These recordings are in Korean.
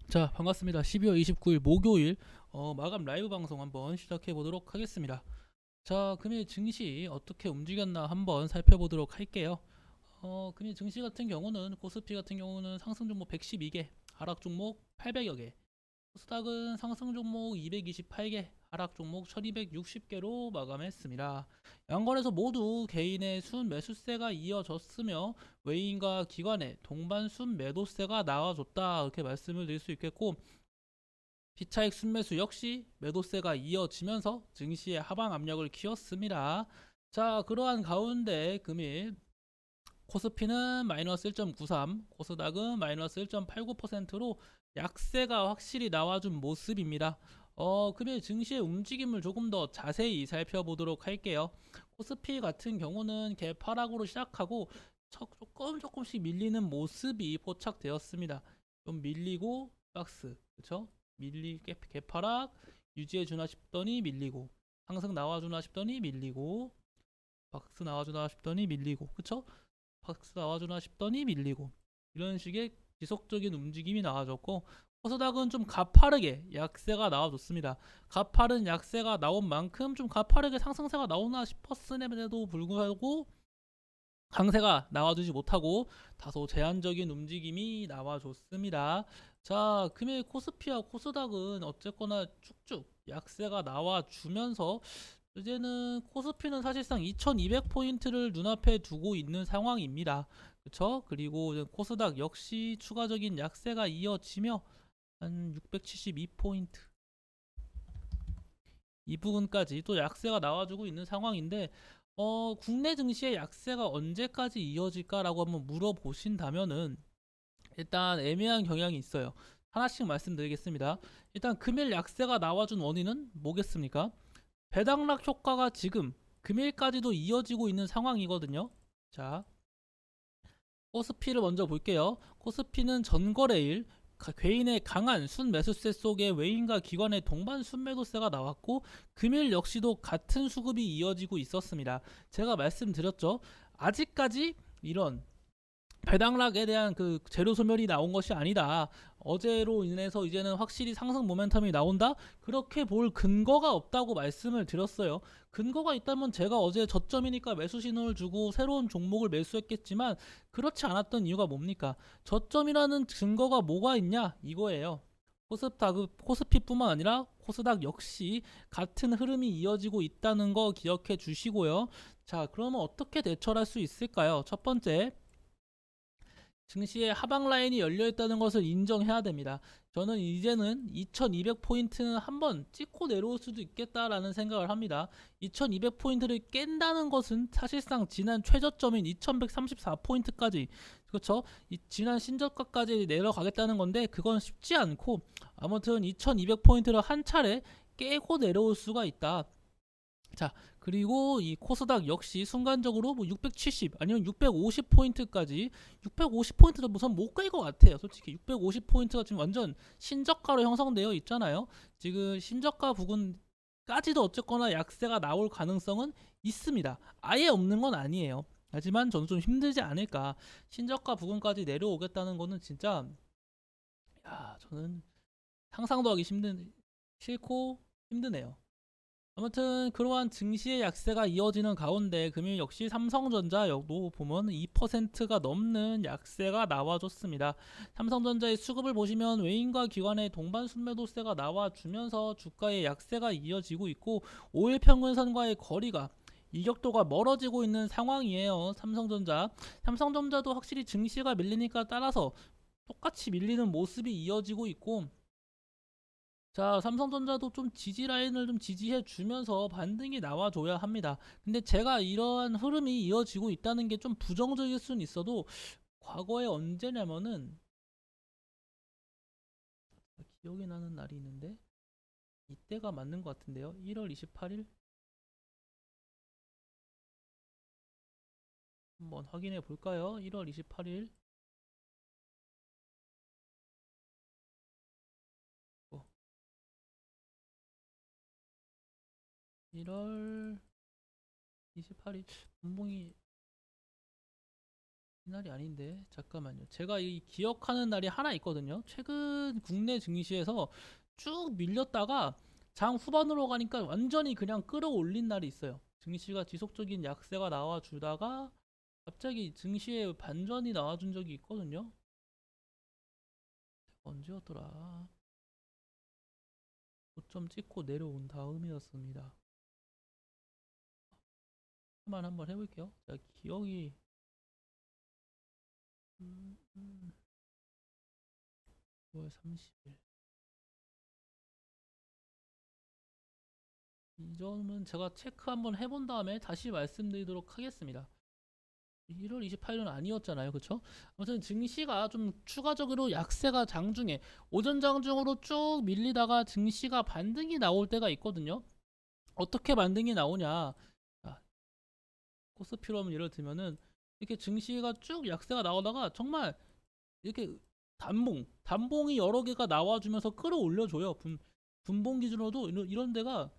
자, 반갑습니다. 12월 29일 목요일 마감 라이브 방송 한번 시작해 보도록 하겠습니다. 자, 금일 증시 어떻게 움직였나 한번 살펴보도록 할게요. 금일 증시 같은 경우는 코스피 같은 경우는 상승 종목 112개, 하락 종목 800여 개, 코스닥은 상승 종목 228개, 하락 종목 1260개로 마감했습니다. 양거래소 모두 개인의 순 매수세가 이어졌으며 외인과 기관의 동반 순 매도세가 나와줬다 이렇게 말씀을 드릴 수 있겠고, 피차익 순매수 역시 매도세가 이어지면서 증시의 하방 압력을 키웠습니다. 자, 그러한 가운데 금일 코스피는 마이너스 1.93, 코스닥은 마이너스 1.89%로 약세가 확실히 나와준 모습입니다. 금일 증시의 움직임을 조금 더 자세히 살펴보도록 할게요. 코스피 같은 경우는 개파락으로 시작하고 조금씩 밀리는 모습이 포착되었습니다. 좀 밀리고 박스, 그쵸? 개파락 유지해주나 싶더니 밀리고, 상승 나와주나 싶더니 밀리고, 박스 나와주나 싶더니 밀리고, 그쵸? 박스 나와주나 싶더니 밀리고, 이런 식의 지속적인 움직임이 나와줬고, 코스닥은 좀 가파르게 약세가 나와줬습니다. 가파른 약세가 나온 만큼 좀 가파르게 상승세가 나오나 싶었음에도 불구하고 강세가 나와주지 못하고 다소 제한적인 움직임이 나와줬습니다. 자, 금일 코스피와 코스닥은 어쨌거나 쭉쭉 약세가 나와주면서 이제는 코스피는 사실상 2200포인트를 눈앞에 두고 있는 상황입니다. 그쵸? 그리고 코스닥 역시 추가적인 약세가 이어지며 한 672포인트 이 부분까지 또 약세가 나와주고 있는 상황인데, 국내 증시의 약세가 언제까지 이어질까라고 한번 물어보신다면은 일단 애매한 경향이 있어요. 하나씩 말씀드리겠습니다. 일단 금일 약세가 나와준 원인은 뭐겠습니까? 배당락 효과가 지금 금일까지도 이어지고 있는 상황이거든요. 자, 코스피를 먼저 볼게요. 코스피는 전거래일 개인의 강한 순매수세 속에 외인과 기관의 동반 순매도세가 나왔고, 금일 역시도 같은 수급이 이어지고 있었습니다. 제가 말씀드렸죠. 아직까지 이런 배당락에 대한 그 재료 소멸이 나온 것이 아니다. 어제로 인해서 이제는 확실히 상승 모멘텀이 나온다? 그렇게 볼 근거가 없다고 말씀을 드렸어요. 근거가 있다면 제가 어제 저점이니까 매수 신호를 주고 새로운 종목을 매수했겠지만, 그렇지 않았던 이유가 뭡니까? 저점이라는 증거가 뭐가 있냐? 이거예요. 코스피뿐만 아니라 코스닥 역시 같은 흐름이 이어지고 있다는 거 기억해 주시고요. 자, 그러면 어떻게 대처를 할 수 있을까요? 첫 번째, 증시의 하방 라인이 열려 있다는 것을 인정해야 됩니다. 저는 이제는 2200포인트는 한번 찍고 내려올 수도 있겠다라는 생각을 합니다. 2200포인트를 깬다는 것은 사실상 지난 최저점인 2134포인트까지, 그렇죠? 지난 신저가까지 내려가겠다는 건데, 그건 쉽지 않고, 아무튼 2200포인트를 한 차례 깨고 내려올 수가 있다. 자, 그리고 이 코스닥 역시 순간적으로 뭐 670 아니면 650포인트까지, 650포인트도 우선 못 갈 것 같아요. 솔직히 650포인트가 지금 완전 신저가로 형성되어 있잖아요. 지금 신저가 부근까지도 어쨌거나 약세가 나올 가능성은 있습니다. 아예 없는 건 아니에요. 하지만 저는 좀 힘들지 않을까. 신저가 부근까지 내려오겠다는 거는 진짜, 야, 저는 상상도 하기 싫고 힘드네요. 아무튼 그러한 증시의 약세가 이어지는 가운데 금일 역시 삼성전자도 보면 2%가 넘는 약세가 나와줬습니다. 삼성전자의 수급을 보시면 외인과 기관의 동반 순매도세가 나와주면서 주가의 약세가 이어지고 있고, 5일 평균선과의 거리가 이격도가 멀어지고 있는 상황이에요. 삼성전자도 확실히 증시가 밀리니까 따라서 똑같이 밀리는 모습이 이어지고 있고, 자, 삼성전자도 좀 지지 라인을 좀 지지해 주면서 반등이 나와줘야 합니다. 근데 제가 이러한 흐름이 이어지고 있다는 게 좀 부정적일 수는 있어도, 과거에 언제냐면은 기억이 나는 날이 있는데, 이때가 맞는 것 같은데요. 1월 28일 한번 확인해 볼까요? 1월 28일 1월 28일 분봉이 이날이 아닌데 잠깐만요. 제가 이 기억하는 날이 하나 있거든요. 최근 국내 증시에서 쭉 밀렸다가 장 후반으로 가니까 완전히 그냥 끌어올린 날이 있어요. 증시가 지속적인 약세가 나와주다가 갑자기 증시에 반전이 나와준 적이 있거든요. 언제였더라? 고점 찍고 내려온 다음이었습니다. 한번 해볼게요. 제가 기억이 9월 30일. 이 점은 제가 체크 한번 해본 다음에 다시 말씀드리도록 하겠습니다. 1월 28일은 아니었잖아요. 그쵸? 아무튼 증시가 좀 추가적으로 약세가 장중에 오전 장중으로 쭉 밀리다가 증시가 반등이 나올 때가 있거든요. 어떻게 반등이 나오냐? 자, 코스피로 예를 들면은 이렇게 증시가 쭉 약세가 나오다가 정말 이렇게 단봉이 여러 개가 나와주면서 끌어올려줘요. 분봉 기준으로도 이런 데가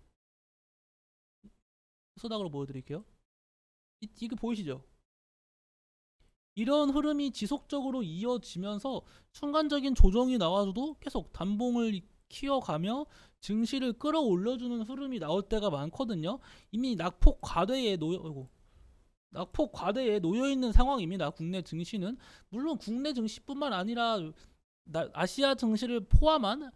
소닥으로 보여드릴게요. 이게 보이시죠? 이런 흐름이 지속적으로 이어지면서 순간적인 조정이 나와줘도 계속 단봉을 키워가며 증시를 끌어올려주는 흐름이 나올 때가 많거든요. 이미 낙폭 과대에 놓여 있는 상황입니다. 국내 증시는 물론 국내 증시뿐만 아니라 아시아 증시를 포함한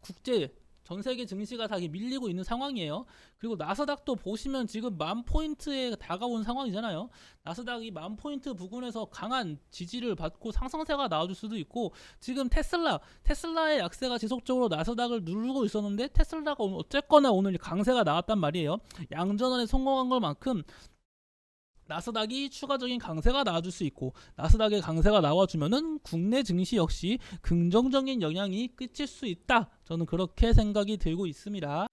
국제 전 세계 증시가 다 밀리고 있는 상황이에요. 그리고 나스닥도 보시면 지금 10,000포인트에 다가온 상황이잖아요. 나스닥이 10,000포인트 부근에서 강한 지지를 받고 상승세가 나와줄 수도 있고, 지금 테슬라의 약세가 지속적으로 나스닥을 누르고 있었는데 테슬라가 어쨌거나 오늘 강세가 나왔단 말이에요. 양전환에 성공한 것만큼 나스닥이 추가적인 강세가 나와줄 수 있고, 나스닥의 강세가 나와주면은 국내 증시 역시 긍정적인 영향이 끼칠 수 있다. 저는 그렇게 생각이 들고 있습니다.